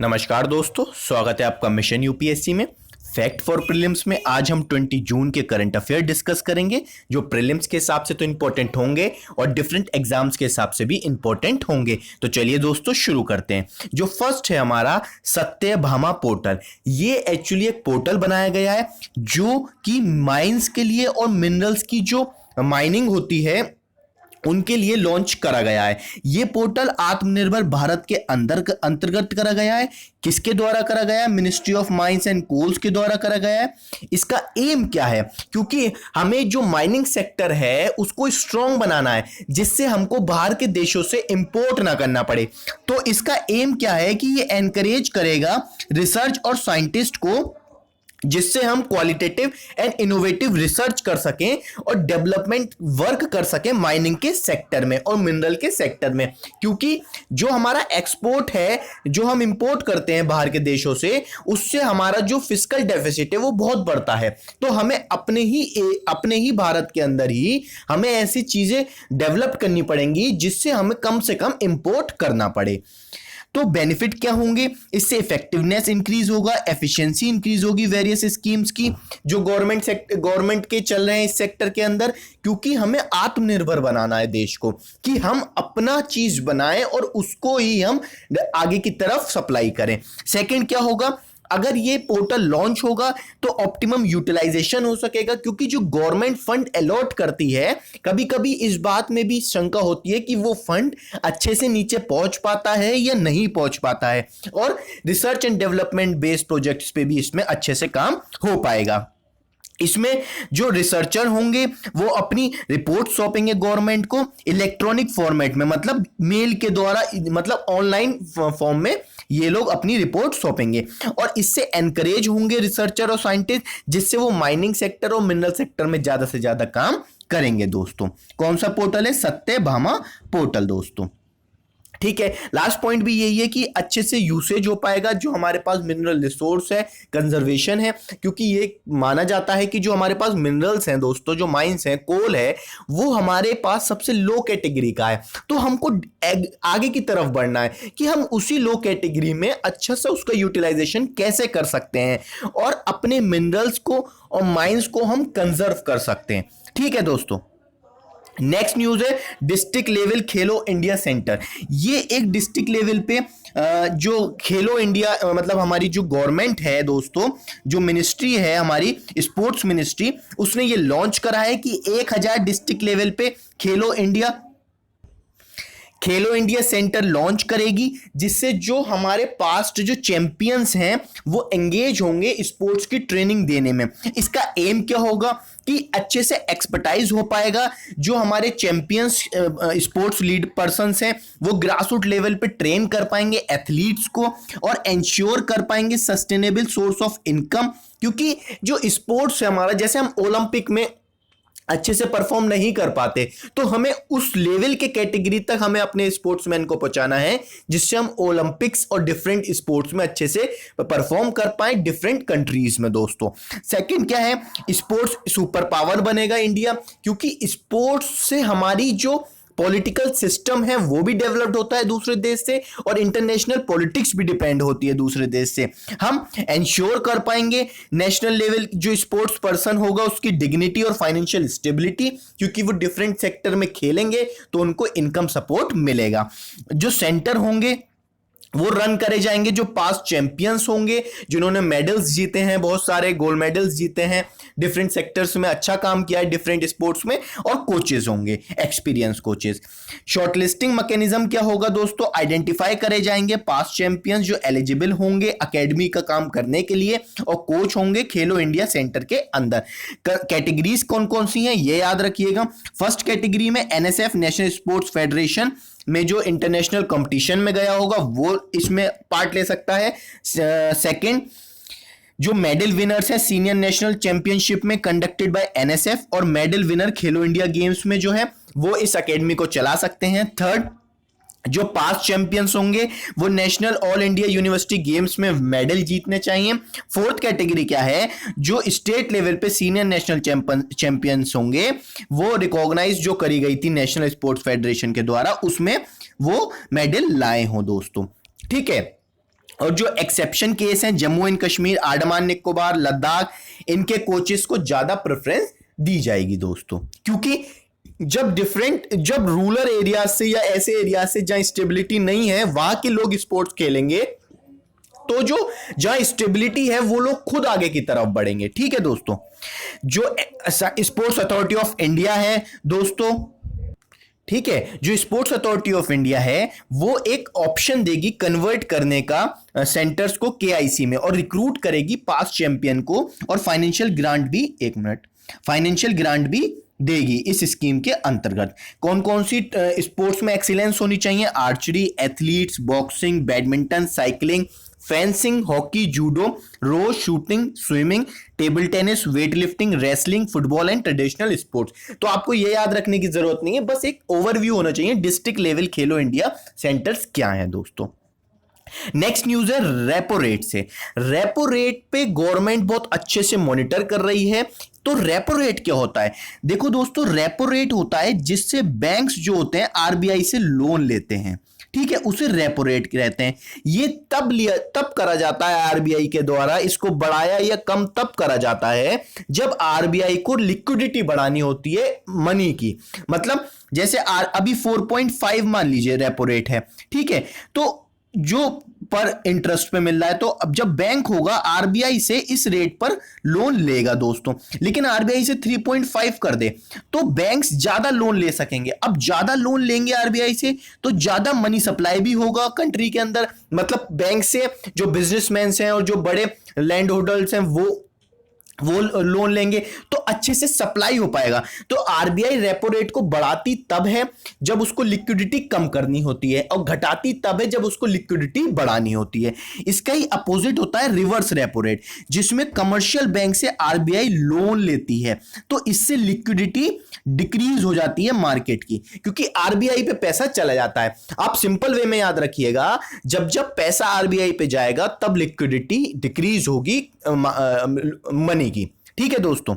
नमस्कार दोस्तों, स्वागत है आपका मिशन यूपीएससी में। फैक्ट फॉर प्रीलिम्स में आज हम 20 जून के करंट अफेयर डिस्कस करेंगे, जो प्रीलिम्स के हिसाब से तो इंपॉर्टेंट होंगे और डिफरेंट एग्जाम्स के हिसाब से भी इंपॉर्टेंट होंगे। तो चलिए दोस्तों शुरू करते हैं। जो फर्स्ट है हमारा सत्यभामा पोर्टल। ये एक्चुअली एक पोर्टल बनाया गया है जो कि माइंस के लिए और मिनरल्स की जो माइनिंग होती है उनके लिए लॉन्च करा गया है। यह पोर्टल आत्मनिर्भर भारत के अंतर्गत करा गया है। किसके द्वारा करा गया है? Ministry of mines and coals के द्वारा करा गया है। इसका एम क्या है? क्योंकि हमें जो माइनिंग सेक्टर है उसको स्ट्रांग बनाना है, जिससे हमको बाहर के देशों से इंपोर्ट ना करना पड़े। तो इसका एम क्या है कि ये एनकरेज करेगा रिसर्च और साइंटिस्ट को, जिससे हम क्वालिटेटिव एंड इनोवेटिव रिसर्च कर सकें और डेवलपमेंट वर्क कर सकें माइनिंग के सेक्टर में और मिनरल के सेक्टर में। क्योंकि जो हमारा एक्सपोर्ट है, जो हम इंपोर्ट करते हैं बाहर के देशों से, उससे हमारा जो फिस्कल डेफिसिट है वो बहुत बढ़ता है। तो हमें अपने ही भारत के अंदर ही हमें ऐसी चीजें डेवलप करनी पड़ेंगी जिससे हमें कम से कम इंपोर्ट करना पड़े। तो बेनिफिट क्या होंगे? इससे इफेक्टिवनेस इंक्रीज होगा, एफिशिएंसी इंक्रीज होगी वेरियस स्कीम्स की जो गवर्नमेंट के चल रहे हैं इस सेक्टर के अंदर। क्योंकि हमें आत्मनिर्भर बनाना है देश को, कि हम अपना चीज बनाएं और उसको ही हम आगे की तरफ सप्लाई करें। सेकंड क्या होगा? अगर ये पोर्टल लॉन्च होगा तो ऑप्टिमम यूटिलाइजेशन हो सकेगा, क्योंकि जो गवर्नमेंट फंड अलॉट करती है, कभी कभी इस बात में भी शंका होती है कि वो फंड अच्छे से नीचे पहुंच पाता है या नहीं पहुंच पाता है, और research and development based projects पे भी इसमें अच्छे से काम हो पाएगा। इसमें जो रिसर्चर होंगे वो अपनी रिपोर्ट सौंपेंगे गवर्नमेंट को इलेक्ट्रॉनिक फॉर्मेट में, मतलब मेल के द्वारा, मतलब ऑनलाइन फॉर्म में ये लोग अपनी रिपोर्ट सौंपेंगे। और इससे एनकरेज होंगे रिसर्चर और साइंटिस्ट, जिससे वो माइनिंग सेक्टर और मिनरल सेक्टर में ज्यादा से ज्यादा काम करेंगे। दोस्तों कौन सा पोर्टल है? सत्यभामा पोर्टल दोस्तों। ठीक है, लास्ट पॉइंट भी यही है कि अच्छे से यूसेज हो पाएगा जो हमारे पास मिनरल रिसोर्स है, कंजर्वेशन है। क्योंकि ये माना जाता है कि जो हमारे पास मिनरल्स हैं दोस्तों, जो माइंस हैं, कोल है, वो हमारे पास सबसे लो कैटेगरी का है। तो हमको आगे की तरफ बढ़ना है कि हम उसी लो कैटेगरी में अच्छा से उसका यूटिलाइजेशन कैसे कर सकते हैं और अपने मिनरल्स को और माइंस को हम कंजर्व कर सकते हैं। ठीक है दोस्तों, नेक्स्ट न्यूज है डिस्ट्रिक्ट लेवल खेलो इंडिया सेंटर। ये एक डिस्ट्रिक्ट लेवल पे जो खेलो इंडिया, मतलब हमारी जो गवर्नमेंट है दोस्तों, जो मिनिस्ट्री है हमारी स्पोर्ट्स मिनिस्ट्री, उसने ये लॉन्च करा है कि 1000 डिस्ट्रिक्ट लेवल पे खेलो इंडिया सेंटर लॉन्च करेगी, जिससे जो हमारे पास्ट जो चैंपियंस हैं वो एंगेज होंगे स्पोर्ट्स की ट्रेनिंग देने में। इसका एम क्या होगा कि अच्छे से एक्सपर्टाइज हो पाएगा, जो हमारे चैंपियंस स्पोर्ट्स लीड पर्संस हैं वो ग्रासरूट लेवल पे ट्रेन कर पाएंगे एथलीट्स को और इंश्योर कर पाएंगे सस्टेनेबल सोर्स ऑफ इनकम। क्योंकि जो स्पोर्ट्स है हमारा, जैसे हम ओलंपिक में अच्छे से परफॉर्म नहीं कर पाते, तो हमें उस लेवल के कैटेगरी तक हमें अपने स्पोर्ट्समैन को पहुंचाना है, जिससे हम ओलंपिक्स और डिफरेंट स्पोर्ट्स में अच्छे से परफॉर्म कर पाए डिफरेंट कंट्रीज में। दोस्तों सेकंड क्या है? स्पोर्ट्स सुपर पावर बनेगा इंडिया, क्योंकि स्पोर्ट्स से हमारी जो पॉलिटिकल सिस्टम है वो भी डेवलप्ड होता है दूसरे देश से, और इंटरनेशनल पॉलिटिक्स भी डिपेंड होती है दूसरे देश से। हम इंश्योर कर पाएंगे नेशनल लेवल जो स्पोर्ट्स पर्सन होगा उसकी डिग्निटी और फाइनेंशियल स्टेबिलिटी, क्योंकि वो डिफरेंट सेक्टर में खेलेंगे तो उनको इनकम सपोर्ट मिलेगा। जो सेंटर होंगे वो रन करे जाएंगे जो पास्ट चैंपियंस होंगे, जिन्होंने मेडल्स जीते हैं, बहुत सारे गोल्ड मेडल्स जीते हैं, डिफरेंट सेक्टर्स में अच्छा काम किया है डिफरेंट स्पोर्ट्स में, और कोचेस होंगे एक्सपीरियंस कोचेस। शॉर्टलिस्टिंग मैकेनिज्म क्या होगा दोस्तों? आइडेंटिफाई करे जाएंगे पास्ट चैंपियंस जो एलिजिबल होंगे एकेडमी का काम करने के लिए, और कोच होंगे खेलो इंडिया सेंटर के अंदर। कैटेगरीज कौन कौन सी हैं ये याद रखिएगा। फर्स्ट कैटेगरी में एनएसएफ नेशनल स्पोर्ट्स फेडरेशन में जो इंटरनेशनल कंपटीशन में गया होगा वो इसमें पार्ट ले सकता है। सेकंड, जो मेडल विनर्स है सीनियर नेशनल चैंपियनशिप में कंडक्टेड बाय एनएसएफ, और मेडल विनर खेलो इंडिया गेम्स में जो है वो इस एकेडमी को चला सकते हैं। थर्ड, जो पास्ट चैंपियंस होंगे वो national all India university games में मेडल जीतने चाहिए। फोर्थ कैटेगरी क्या है? जो स्टेट लेवल पे सीनियर नेशनल चैंपियंस होंगे वो रिकॉग्नाइज जो करी गई थी नेशनल स्पोर्ट्स फेडरेशन के द्वारा, उसमें वो मेडल लाए हों दोस्तों। ठीक है, और जो एक्सेप्शन केस हैं जम्मू एंड कश्मीर, अंडमान निकोबार, लद्दाख, इनके कोचेस को ज्यादा प्रेफरेंस दी जाएगी दोस्तों, क्योंकि जब रूरल एरिया से या ऐसे एरिया से जहां स्टेबिलिटी नहीं है वहां के लोग स्पोर्ट्स खेलेंगे, तो जो जहां स्टेबिलिटी है वो लोग खुद आगे की तरफ बढ़ेंगे। ठीक है दोस्तों, जो स्पोर्ट्स अथॉरिटी ऑफ इंडिया है दोस्तों, ठीक है, जो स्पोर्ट्स अथॉरिटी ऑफ इंडिया है वो एक ऑप्शन देगी कन्वर्ट करने का सेंटर्स को केआईसी में, और रिक्रूट करेगी पास्ट चैंपियन को, और फाइनेंशियल ग्रांट भी देगी इस स्कीम के अंतर्गत। कौन कौन सी स्पोर्ट्स में एक्सीलेंस होनी चाहिए? Archery, athletes, boxing, badminton, cycling, fencing, hockey, judo, row, shooting, swimming, table tennis, weight lifting, wrestling, football and traditional sports. तो आपको यह याद रखने की जरूरत नहीं है, बस एक ओवरव्यू होना चाहिए डिस्ट्रिक्ट लेवल खेलो इंडिया सेंटर्स क्या है दोस्तों। नेक्स्ट न्यूज है रेपो रेट से। रेपो रेट पे गवर्नमेंट बहुत अच्छे से मॉनिटर कर रही है। तो रेपो रेट क्या होता है? देखो दोस्तों, रेपो रेट होता है जिससे बैंक्स जो होते हैं आरबीआई से लोन लेते हैं, ठीक है, उसे रेपो रेट कहते हैं। ये तब करा जाता है आरबीआई के द्वारा, इसको बढ़ाया या कम तब करा जाता है जब आरबीआई को लिक्विडिटी बढ़ानी होती है मनी की। मतलब जैसे अभी 4.5 मान लीजिए रेपो रेट है, ठीक है, तो जो पर इंटरेस्ट पे मिल रहा है, तो अब जब बैंक होगा आरबीआई से इस रेट पर लोन लेगा दोस्तों, लेकिन आरबीआई से 3.5 कर दे तो बैंक्स ज्यादा लोन ले सकेंगे। अब ज्यादा लोन लेंगे आरबीआई से तो ज्यादा मनी सप्लाई भी होगा कंट्री के अंदर, मतलब बैंक से जो बिजनेसमैन हैं और जो बड़े लैंड होल्डर्स हैं वो लोन लेंगे तो अच्छे से सप्लाई हो पाएगा। तो आरबीआई रेपो रेट को बढ़ाती तब है जब उसको लिक्विडिटी कम करनी होती है, और घटाती तब है जब उसको लिक्विडिटी बढ़ानी होती है। इसका ही अपोजिट होता है रिवर्स रेपो रेट, जिसमें कमर्शियल बैंक से आरबीआई लोन लेती है, तो इससे लिक्विडिटी डिक्रीज हो जाती है मार्केट की, क्योंकि आरबीआई पे पैसा चला जाता है। आप सिंपल वे में याद रखिएगा, जब जब पैसा आरबीआई पे जाएगा तब लिक्विडिटी डिक्रीज होगी मनी की। ठीक है दोस्तों,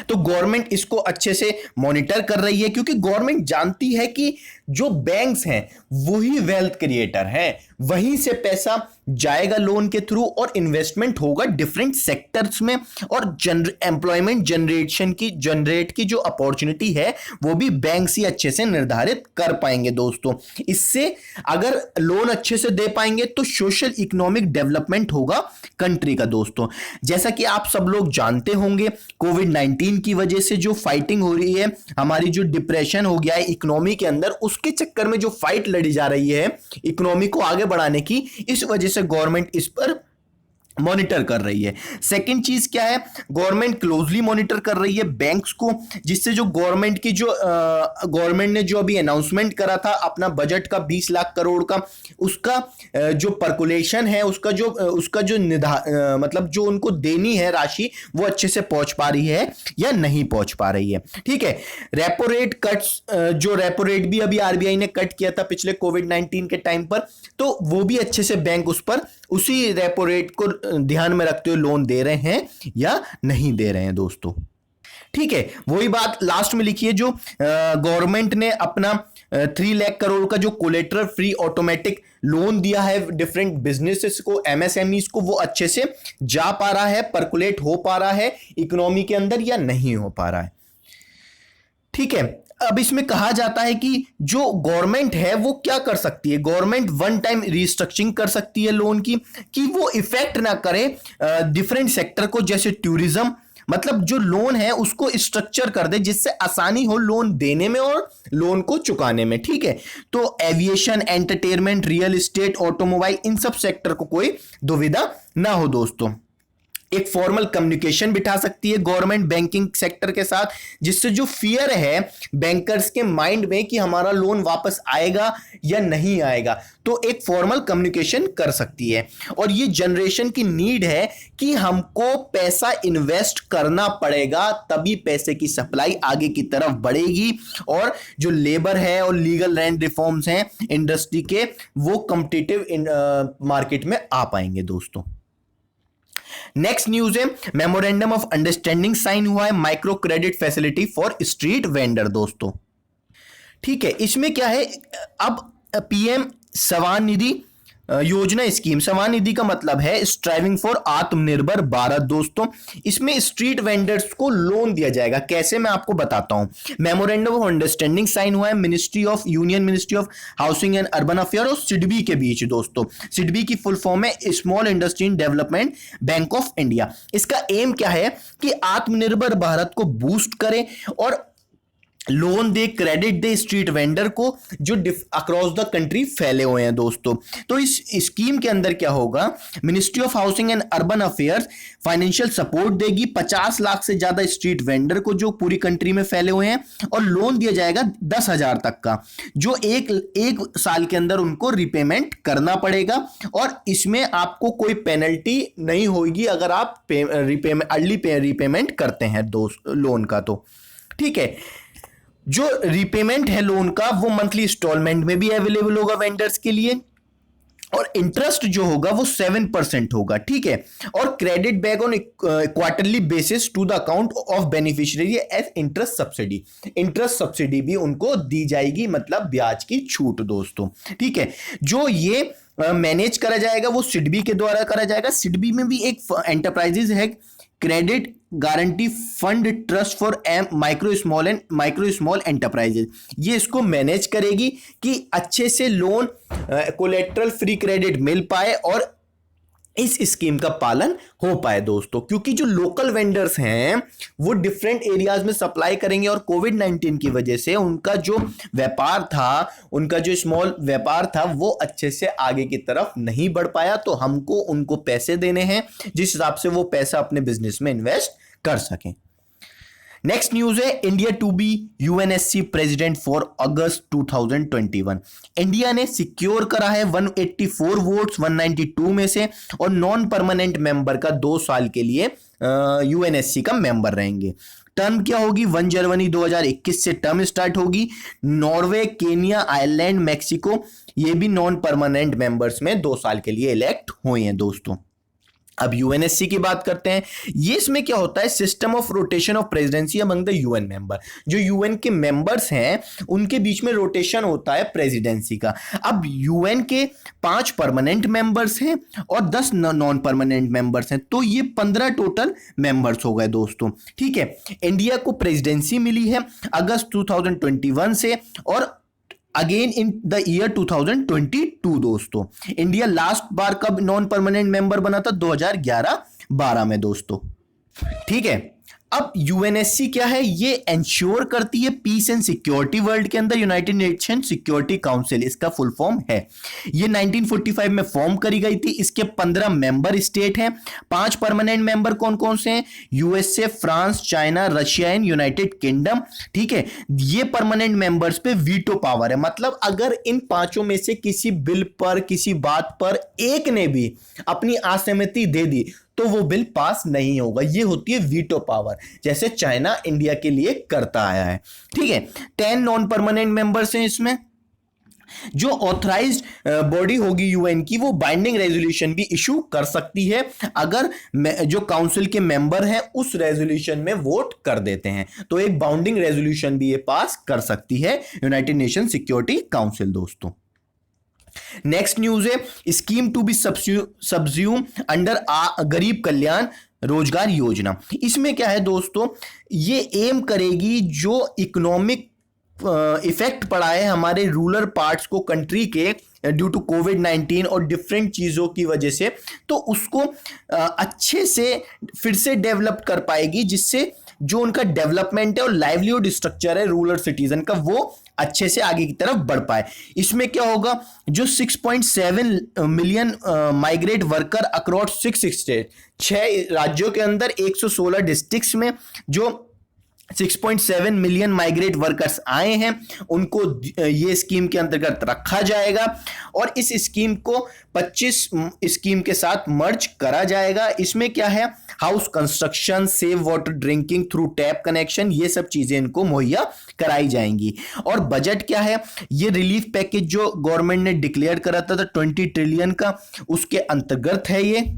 तो गवर्नमेंट इसको अच्छे से मॉनिटर कर रही है, क्योंकि गवर्नमेंट जानती है कि जो बैंक्स हैं वही वेल्थ क्रिएटर हैं, वहीं से पैसा जाएगा लोन के थ्रू और इन्वेस्टमेंट होगा डिफरेंट सेक्टर्स में, और एम्प्लॉयमेंट जनरेट की जो अपॉर्चुनिटी है वो भी बैंक्स ही अच्छे से निर्धारित कर पाएंगे दोस्तों। इससे अगर लोन अच्छे से दे पाएंगे तो सोशल इकोनॉमिक डेवलपमेंट होगा कंट्री का दोस्तों। जैसा कि आप सब लोग जानते होंगे, कोविड-19 की वजह से जो फाइटिंग हो रही है, हमारी जो डिप्रेशन हो गया है इकोनॉमी के अंदर, उसके चक्कर में जो फाइट लड़ी जा रही है इकोनॉमी को आगे बढ़ाने की, इस वजह से गवर्नमेंट इस पर मॉनिटर कर रही है। सेकंड चीज क्या है, गवर्नमेंट क्लोजली मॉनिटर कर रही है बैंक्स को, जिससे जो गवर्नमेंट ने जो अभी अनाउंसमेंट करा था अपना बजट का 20 लाख करोड़ का, उसका जो पर्कुलेशन है, उसका जो मतलब जो उनको देनी है राशि, वो अच्छे से पहुंच पा रही है या नहीं पहुंच पा रही है। ठीक है, रेपो रेट कट्स, जो रेपो रेट भी अभी आरबीआई ने कट किया था पिछले कोविड-19 के टाइम पर, तो वो भी अच्छे से बैंक उस पर उसी रेपो रेट को ध्यान में रखते हुए लोन दे रहे हैं या नहीं दे रहे हैं दोस्तों। ठीक है, वही बात लास्ट में लिखिए, जो गवर्नमेंट ने अपना 3 लाख करोड़ का जो कोलेटरल फ्री ऑटोमेटिक लोन दिया है डिफरेंट बिजनेसेस को, एमएसएमईज को, वो अच्छे से जा पा रहा है, पर्कुलेट हो पा रहा है इकोनॉमी के अंदर या नहीं हो पा रहा है। ठीक है, अब इसमें कहा जाता है कि जो गवर्नमेंट है वो क्या कर सकती है, गवर्नमेंट वन टाइम रिस्ट्रक्चरिंग कर सकती है लोन की, कि वो इफेक्ट ना करे डिफरेंट सेक्टर को, जैसे टूरिज्म, मतलब जो लोन है उसको स्ट्रक्चर कर दे जिससे आसानी हो लोन देने में और लोन को चुकाने में। ठीक है, तो aviation, entertainment, real estate, automobile, इन सब सेक्टर को कोई दुविधा ना हो दोस्तों। एक फॉर्मल कम्युनिकेशन बिठा सकती है गवर्नमेंट बैंकिंग सेक्टर के साथ, जिससे जो फियर है बैंकर्स के माइंड में कि हमारा लोन वापस आएगा या नहीं आएगा, तो एक फॉर्मल कम्युनिकेशन कर सकती है। और ये जनरेशन की नीड है कि हमको पैसा इन्वेस्ट करना पड़ेगा, तभी पैसे की सप्लाई आगे की तरफ बढ़ेगी, और जो लेबर है और लीगल लैंड रिफॉर्म्स हैं इंडस्ट्री के, वो कॉम्पिटिटिव मार्केट में आ पाएंगे दोस्तों। नेक्स्ट न्यूज है, मेमोरेंडम ऑफ अंडरस्टैंडिंग साइन हुआ है micro credit facility for street vendor दोस्तों। ठीक है, इसमें क्या है, अब पीएम स्वनिधि योजना स्कीम। समान निधि का मतलब है स्ट्राइविंग फॉर आत्मनिर्भर भारत दोस्तों। इसमें स्ट्रीट वेंडर्स को लोन दिया जाएगा। कैसे, मैं आपको बताता हूं। मेमोरेंडम ऑफ अंडरस्टैंडिंग साइन हुआ है ministry of housing and urban affair और सिडबी के बीच दोस्तों। सिडबी की फुल फॉर्म है small industry development bank of India. इसका एम क्या है कि आत्मनिर्भर भारत को बूस्ट करे और लोन दे, क्रेडिट दे स्ट्रीट वेंडर को जो अक्रॉस द कंट्री फैले हुए हैं दोस्तों। तो इस स्कीम के अंदर क्या होगा, ministry of housing and urban affairs financial support देगी 50 लाख से ज्यादा स्ट्रीट वेंडर को जो पूरी कंट्री में फैले हुए हैं, और लोन दिया जाएगा 10,000 तक का, जो एक साल के अंदर उनको रिपेमेंट करना पड़ेगा। और इसमें आपको कोई पेनल्टी नहीं होगी अगर आप अर्ली रिपेमेंट करते हैं दोस्त लोन का। तो ठीक है, जो रिपेमेंट है लोन का वो मंथली इंस्टॉलमेंट में भी अवेलेबल होगा वेंडर्स के लिए, और इंटरेस्ट जो होगा वो 7% होगा। ठीक है, और credit back on quarterly basis to the account of beneficiary as interest subsidy. Interest subsidy भी उनको दी जाएगी, मतलब ब्याज की छूट दोस्तों। ठीक है, जो ये मैनेज करा जाएगा वो सिडबी के द्वारा करा जाएगा। सिडबी में भी एक एंटरप्राइजेज है, credit guarantee fund trust for micro small enterprises. ये इसको मैनेज करेगी कि अच्छे से लोन कोलेट्रल फ्री क्रेडिट मिल पाए और इस स्कीम का पालन हो पाए दोस्तों। क्योंकि जो लोकल वेंडर्स हैं वो डिफरेंट एरियाज में सप्लाई करेंगे, और कोविड-19 की वजह से उनका जो व्यापार था, उनका जो स्मॉल व्यापार था, वो अच्छे से आगे की तरफ नहीं बढ़ पाया। तो हमको उनको पैसे देने हैं जिस हिसाब से वो पैसा अपने बिजनेस में इन्वेस्ट कर सकें। नेक्स्ट न्यूज है, India to be UNSC president for August 2021। India ने सिक्योर करा है 184 वोट्स 192 में से, और नॉन परमानेंट मेंबर का 2 साल के लिए यूएनएससी का मेंबर रहेंगे। टर्म क्या होगी, 1 जनवरी 2021 से टर्म स्टार्ट होगी। नॉर्वे, केनिया, आयरलैंड, मैक्सिको, ये भी नॉन परमानेंट मेंबर्स में 2 साल के लिए इलेक्ट हुए हैं दोस्तों। अब यूएनएससी की बात करते हैं। ये इसमें क्या होता है, system of rotation of presidency among the UN member. जो यूएन के मेंबर्स हैं उनके बीच में रोटेशन होता है प्रेसिडेंसी का। अब यूएन के 5 परमानेंट मेंबर्स हैं और 10 नॉन परमानेंट मेंबर्स हैं, तो ये 15 टोटल मेंबर्स हो गए दोस्तों। ठीक है, इंडिया को प्रेसिडेंसी मिली है अगस्त 2021 से, और अगेन इन द ईयर 2022 दोस्तों। इंडिया लास्ट बार कब नॉन परमानेंट मेंबर बना था, 2011-12 में दोस्तों। ठीक है, अब यूएनएससी क्या है, ये इंश्योर करती है पीस एंड सिक्योरिटी वर्ल्ड के अंदर। यूनाइटेड नेशन सिक्योरिटी काउंसिल इसका फुल फॉर्म है। ये 1945 में फॉर्म करी गई थी। इसके 15 मेंबर स्टेट हैं। 5 परमानेंट मेंबर कौन कौन से हैं, USA, France, China, Russia and United kingdom. ठीक है, ये परमानेंट मेंबर्स पे वीटो पावर है, मतलब अगर इन 5 में से किसी बिल पर, किसी बात पर एक ने भी अपनी असहमति दे दी तो वो बिल पास नहीं होगा। ये होती है वीटो पावर, जैसे चाइना इंडिया के लिए करता आया है। ठीक है, 10 नॉन परमानेंट मेंबर्स हैं इसमें। जो ऑथराइज्ड बॉडी होगी यूएन की, वो बाइंडिंग रेजोल्यूशन भी इशू कर सकती है अगर जो काउंसिल के मेंबर हैं उस रेजोल्यूशन में वोट कर देते हैं, तो एक बाउंडिंग रेजोल्यूशन भी ये पास कर सकती है यूनाइटेड नेशन सिक्योरिटी काउंसिल दोस्तों। नेक्स्ट न्यूज है, scheme to be subsumed under Garib Kalyan रोजगार योजना। इसमें क्या है दोस्तों, ये एम करेगी जो इकोनॉमिक इफेक्ट पड़ा है हमारे रूरल पार्ट्स को कंट्री के ड्यू टू कोविड-19 और डिफरेंट चीज़ों की वजह से, तो उसको अच्छे से फिर से डेवलप कर पाएगी, जिससे जो उनका डेवलपमेंट है और लाइवलीहुड स्ट्रक्चर है रूरल सिटीजन का, वो अच्छे से आगे की तरफ बढ़ पाए। इसमें क्या होगा, जो 6.7 million migrate worker across 6 state, 6 राज्यों के अंदर 116 डिस्ट्रिक्ट्स में जो 6.7 मिलियन माइग्रेट वर्कर्स आए हैं, उनको ये स्कीम के अंतर्गत रखा जाएगा, और इस स्कीम को 25 स्कीम के साथ मर्ज करा जाएगा। इसमें क्या है, house construction, save water drinking through tap connection, ये सब चीजें इनको मुहैया कराई जाएंगी। और बजट क्या है, ये रिलीफ पैकेज जो गवर्नमेंट ने डिक्लेयर करा था 20 ट्रिलियन का, उसके अंतर्गत है ये।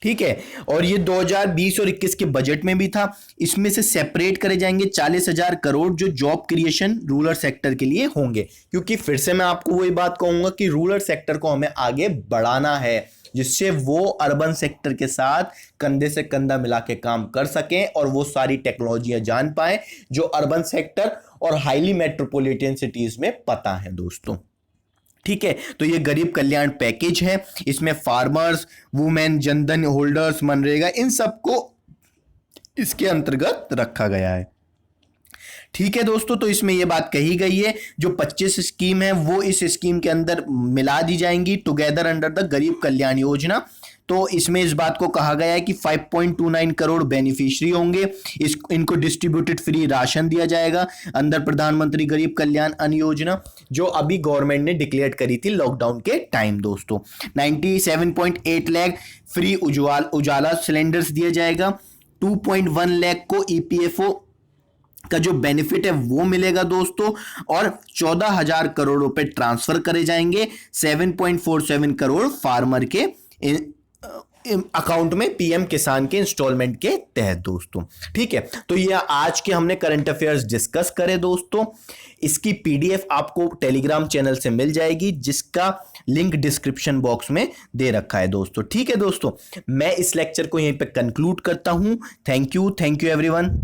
ठीक है। और ये 2020 और 21 के बजट में भी था। इसमें से सेपरेट करे जाएंगे 40,000 करोड़ जो जॉब क्रिएशन रूरल सेक्टर के लिए होंगे, क्योंकि फिर से मैं आपको वही बात कहूंगा कि रूरल सेक्टर को हमें आगे बढ़ाना है, जिससे वो अर्बन सेक्टर के साथ कंधे से कंधा मिला के काम कर सकें और वो सारी टेक्नोलॉजियां जान पाए जो अर्बन सेक्टर और हाईली मेट्रोपॉलिटन सिटीज में पता है दोस्तों। ठीक है, तो ये गरीब कल्याण पैकेज है, इसमें farmers, women, Jan Dhan holders, MNREGA, इन सबको इसके अंतर्गत रखा गया है। ठीक है दोस्तों, तो इसमें यह बात कही गई है जो 25 स्कीम है वो इस स्कीम के अंदर मिला दी जाएंगी टुगेदर अंडर द गरीब कल्याण योजना। तो इसमें इस बात को कहा गया है कि 5.29 करोड़ बेनिफिशियरी होंगे। इनको डिस्ट्रीब्यूटेड फ्री राशन दिया जाएगा अंदर प्रधानमंत्री गरीब कल्याण अन्न योजना, जो अभी गवर्नमेंट ने डिक्लेयर करी थी लॉकडाउन के टाइम दोस्तों। 97.8 लाख फ्री उजाला सिलेंडर्स दिया जाएगा। 2.1 लाख को ईपीएफओ का जो बेनिफिट है वो मिलेगा दोस्तों, और 14,000 करोड़ रुपए ट्रांसफर करे जाएंगे 7.47 करोड़ फार्मर के अकाउंट में पीएम किसान के इंस्टॉलमेंट के तहत दोस्तों। ठीक है, तो ये आज के हमने करंट अफेयर्स डिस्कस करे दोस्तों। इसकी पीडीएफ आपको टेलीग्राम चैनल से मिल जाएगी, जिसका लिंक डिस्क्रिप्शन बॉक्स में दे रखा है दोस्तों। ठीक है दोस्तों, मैं इस लेक्चर को यहीं पे कंक्लूड करता हूं। Thank you everyone.